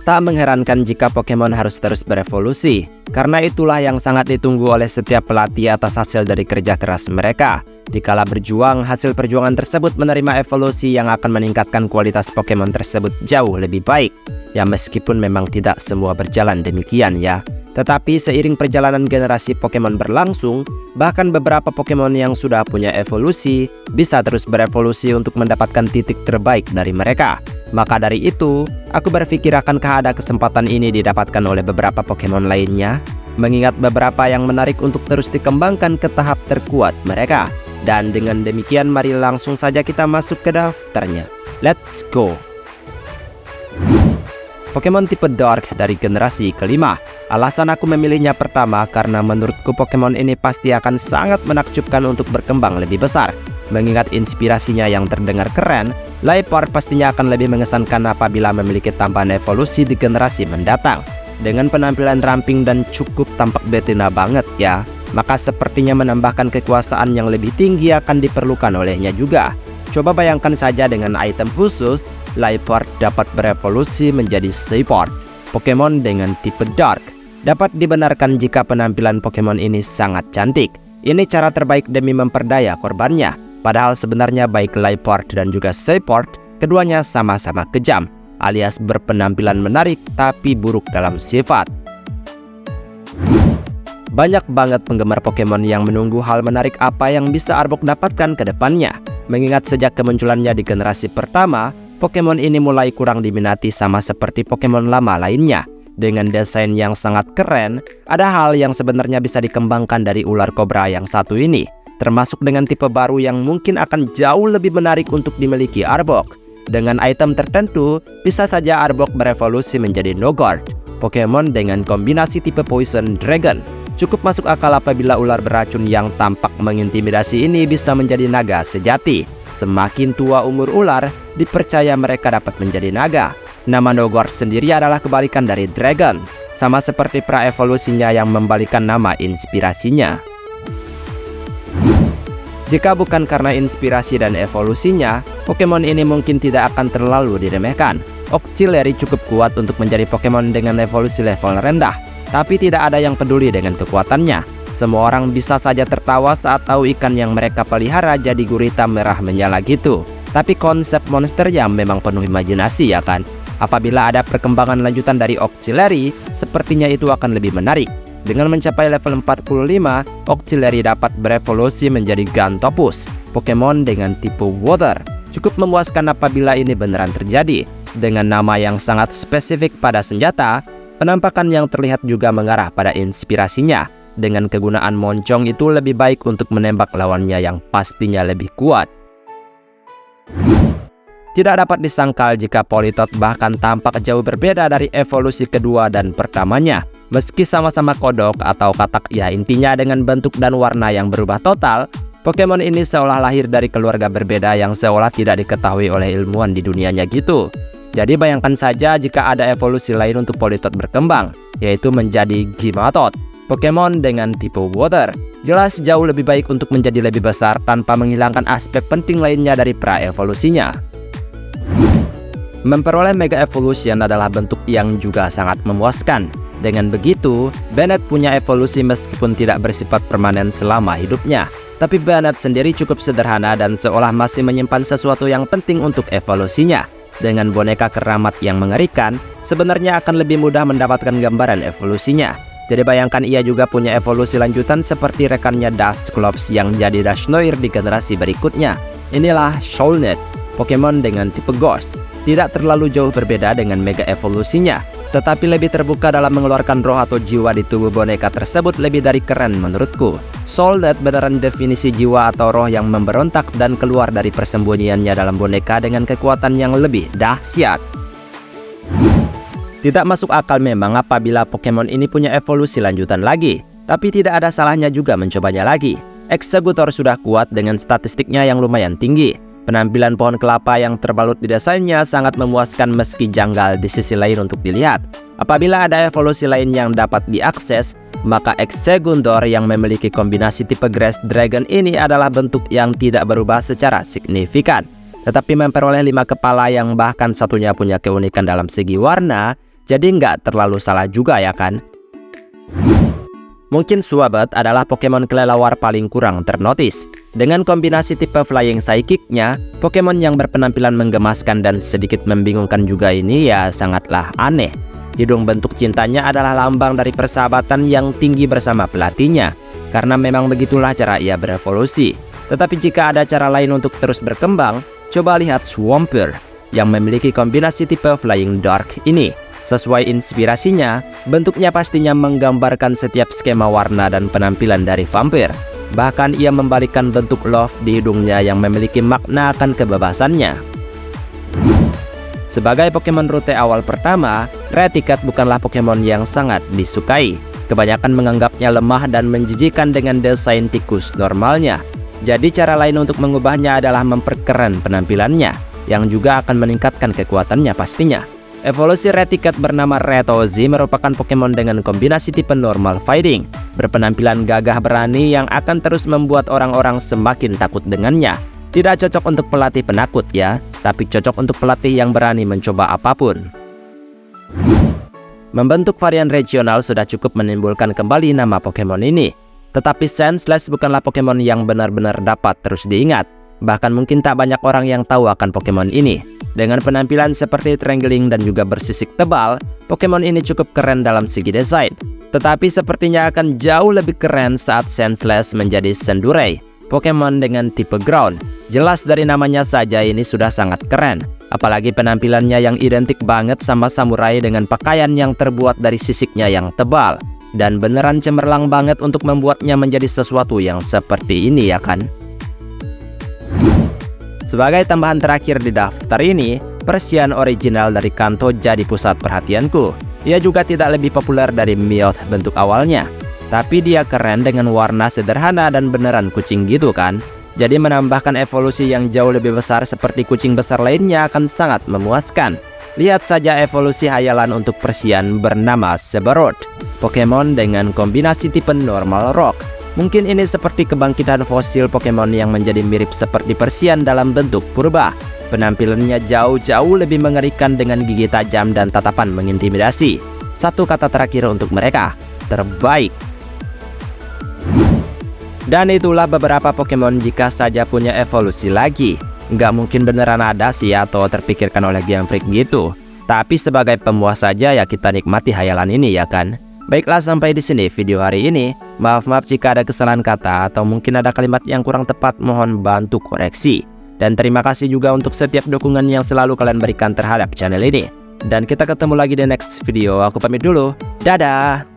Tak mengherankan jika Pokemon harus terus berevolusi, karena itulah yang sangat ditunggu oleh setiap pelatih atas hasil dari kerja keras mereka. Dikala berjuang, hasil perjuangan tersebut menerima evolusi yang akan meningkatkan kualitas Pokemon tersebut jauh lebih baik. Ya meskipun memang tidak semua berjalan demikian ya. Tetapi seiring perjalanan generasi Pokemon berlangsung, bahkan beberapa Pokemon yang sudah punya evolusi bisa terus berevolusi untuk mendapatkan titik terbaik dari mereka. Maka dari itu, aku berpikir akankah ada kesempatan ini didapatkan oleh beberapa Pokemon lainnya, mengingat beberapa yang menarik untuk terus dikembangkan ke tahap terkuat mereka. Dan dengan demikian mari langsung saja kita masuk ke daftarnya. Let's go! Pokemon tipe Dark dari generasi kelima. Alasan aku memilihnya pertama karena menurutku Pokemon ini pasti akan sangat menakjubkan untuk berkembang lebih besar. Mengingat inspirasinya yang terdengar keren, Liepard pastinya akan lebih mengesankan apabila memiliki tambahan evolusi di generasi mendatang. Dengan penampilan ramping dan cukup tampak betina banget ya, maka sepertinya menambahkan kekuasaan yang lebih tinggi akan diperlukan olehnya juga. Coba bayangkan saja dengan item khusus, Liepard dapat berevolusi menjadi Seiport. Pokemon dengan tipe Dark. Dapat dibenarkan jika penampilan Pokemon ini sangat cantik. Ini cara terbaik demi memperdaya korbannya. Padahal sebenarnya baik Liepard dan juga Seiport, keduanya sama-sama kejam, alias berpenampilan menarik tapi buruk dalam sifat. Banyak banget penggemar Pokemon yang menunggu hal menarik apa yang bisa Arbok dapatkan ke depannya. Mengingat sejak kemunculannya di generasi pertama, Pokemon ini mulai kurang diminati sama seperti Pokemon lama lainnya. Dengan desain yang sangat keren, ada hal yang sebenarnya bisa dikembangkan dari ular kobra yang satu ini. Termasuk dengan tipe baru yang mungkin akan jauh lebih menarik untuk dimiliki Arbok. Dengan item tertentu, bisa saja Arbok berevolusi menjadi Nogard, Pokemon dengan kombinasi tipe Poison Dragon. Cukup masuk akal apabila ular beracun yang tampak mengintimidasi ini bisa menjadi naga sejati. Semakin tua umur ular, dipercaya mereka dapat menjadi naga. Nama Nogard sendiri adalah kebalikan dari Dragon, sama seperti praevolusinya yang membalikan nama inspirasinya. Jika bukan karena inspirasi dan evolusinya, Pokemon ini mungkin tidak akan terlalu diremehkan. Octillery cukup kuat untuk menjadi Pokemon dengan evolusi level rendah, tapi tidak ada yang peduli dengan kekuatannya. Semua orang bisa saja tertawa saat tahu ikan yang mereka pelihara jadi gurita merah menyala gitu. Tapi konsep monsternya memang penuh imajinasi ya kan? Apabila ada perkembangan lanjutan dari Octillery, sepertinya itu akan lebih menarik. Dengan mencapai level 45, Octillery dapat berevolusi menjadi Gantopus, Pokemon dengan tipe Water. Cukup memuaskan apabila ini beneran terjadi. Dengan nama yang sangat spesifik pada senjata, penampakan yang terlihat juga mengarah pada inspirasinya. Dengan kegunaan moncong itu lebih baik untuk menembak lawannya yang pastinya lebih kuat. Tidak dapat disangkal jika Politoed bahkan tampak jauh berbeda dari evolusi kedua dan pertamanya. Meski sama-sama kodok atau katak ya intinya dengan bentuk dan warna yang berubah total, Pokemon ini seolah lahir dari keluarga berbeda yang seolah tidak diketahui oleh ilmuwan di dunianya gitu. Jadi bayangkan saja jika ada evolusi lain untuk Politoed berkembang, yaitu menjadi Gimmatot, Pokemon dengan tipe Water. Jelas jauh lebih baik untuk menjadi lebih besar tanpa menghilangkan aspek penting lainnya dari pra-evolusinya. Memperoleh Mega Evolution adalah bentuk yang juga sangat memuaskan. Dengan begitu, Bennett punya evolusi meskipun tidak bersifat permanen selama hidupnya. Tapi Bennett sendiri cukup sederhana dan seolah masih menyimpan sesuatu yang penting untuk evolusinya. Dengan boneka keramat yang mengerikan, sebenarnya akan lebih mudah mendapatkan gambaran evolusinya. Jadi bayangkan ia juga punya evolusi lanjutan seperti rekannya Dusclops yang jadi Dusknoir di generasi berikutnya. Inilah Shoalnit, Pokemon dengan tipe Ghost. Tidak terlalu jauh berbeda dengan Mega evolusinya, tetapi lebih terbuka dalam mengeluarkan roh atau jiwa di tubuh boneka tersebut lebih dari keren menurutku. Shoalnit beneran definisi jiwa atau roh yang memberontak dan keluar dari persembunyiannya dalam boneka dengan kekuatan yang lebih dahsyat. Tidak masuk akal memang apabila Pokemon ini punya evolusi lanjutan lagi, tapi tidak ada salahnya juga mencobanya lagi. Exeggutor sudah kuat dengan statistiknya yang lumayan tinggi. Penampilan pohon kelapa yang terbalut di desainnya sangat memuaskan meski janggal di sisi lain untuk dilihat. Apabila ada evolusi lain yang dapat diakses, maka Exeggutor yang memiliki kombinasi tipe Grass Dragon ini adalah bentuk yang tidak berubah secara signifikan. Tetapi memperoleh 5 kepala yang bahkan satunya punya keunikan dalam segi warna, jadi nggak terlalu salah juga ya kan? Mungkin Swabot adalah Pokemon kelelawar paling kurang ternotis. Dengan kombinasi tipe Flying Psychic-nya, Pokemon yang berpenampilan menggemaskan dan sedikit membingungkan juga ini ya sangatlah aneh. Hidung bentuk cintanya adalah lambang dari persahabatan yang tinggi bersama pelatihnya, karena memang begitulah cara ia berevolusi. Tetapi jika ada cara lain untuk terus berkembang, coba lihat Swampert yang memiliki kombinasi tipe Flying Dark ini. Sesuai inspirasinya, bentuknya pastinya menggambarkan setiap skema warna dan penampilan dari vampir. Bahkan ia membalikkan bentuk love di hidungnya yang memiliki makna akan kebebasannya. Sebagai Pokemon rute awal pertama, Raticate bukanlah Pokemon yang sangat disukai. Kebanyakan menganggapnya lemah dan menjijikan dengan desain tikus normalnya. Jadi cara lain untuk mengubahnya adalah memperkeren penampilannya, yang juga akan meningkatkan kekuatannya pastinya. Evolusi Raticate bernama Retozi merupakan Pokemon dengan kombinasi tipe normal fighting, berpenampilan gagah berani yang akan terus membuat orang-orang semakin takut dengannya. Tidak cocok untuk pelatih penakut ya, tapi cocok untuk pelatih yang berani mencoba apapun. Membentuk varian regional sudah cukup menimbulkan kembali nama Pokemon ini. Tetapi Sandslash bukanlah Pokemon yang benar-benar dapat terus diingat. Bahkan mungkin tak banyak orang yang tahu akan Pokemon ini. Dengan penampilan seperti Trangling dan juga bersisik tebal, Pokemon ini cukup keren dalam segi desain. Tetapi sepertinya akan jauh lebih keren saat Sandslash menjadi Cendurei, Pokemon dengan tipe ground. Jelas dari namanya saja ini sudah sangat keren. Apalagi penampilannya yang identik banget sama samurai dengan pakaian yang terbuat dari sisiknya yang tebal. Dan beneran cemerlang banget untuk membuatnya menjadi sesuatu yang seperti ini ya kan? Sebagai tambahan terakhir di daftar ini, Persian original dari Kanto jadi pusat perhatianku. Ia juga tidak lebih populer dari Meowth bentuk awalnya. Tapi dia keren dengan warna sederhana dan beneran kucing gitu kan. Jadi menambahkan evolusi yang jauh lebih besar seperti kucing besar lainnya akan sangat memuaskan. Lihat saja evolusi hayalan untuk Persian bernama Sebaroth, Pokemon dengan kombinasi tipe normal rock. Mungkin ini seperti kebangkitan fosil Pokemon yang menjadi mirip seperti Persian dalam bentuk purba. Penampilannya jauh-jauh lebih mengerikan dengan gigi tajam dan tatapan mengintimidasi. Satu kata terakhir untuk mereka, terbaik. Dan itulah beberapa Pokemon jika saja punya evolusi lagi. Nggak mungkin beneran ada sih atau terpikirkan oleh Game Freak gitu. Tapi sebagai pemuas saja ya kita nikmati hayalan ini ya kan. Baiklah, sampai di sini video hari ini. Maaf jika ada kesalahan kata atau mungkin ada kalimat yang kurang tepat, mohon bantu koreksi. Dan terima kasih juga untuk setiap dukungan yang selalu kalian berikan terhadap channel ini. Dan kita ketemu lagi di next video. Aku pamit dulu. Dadah!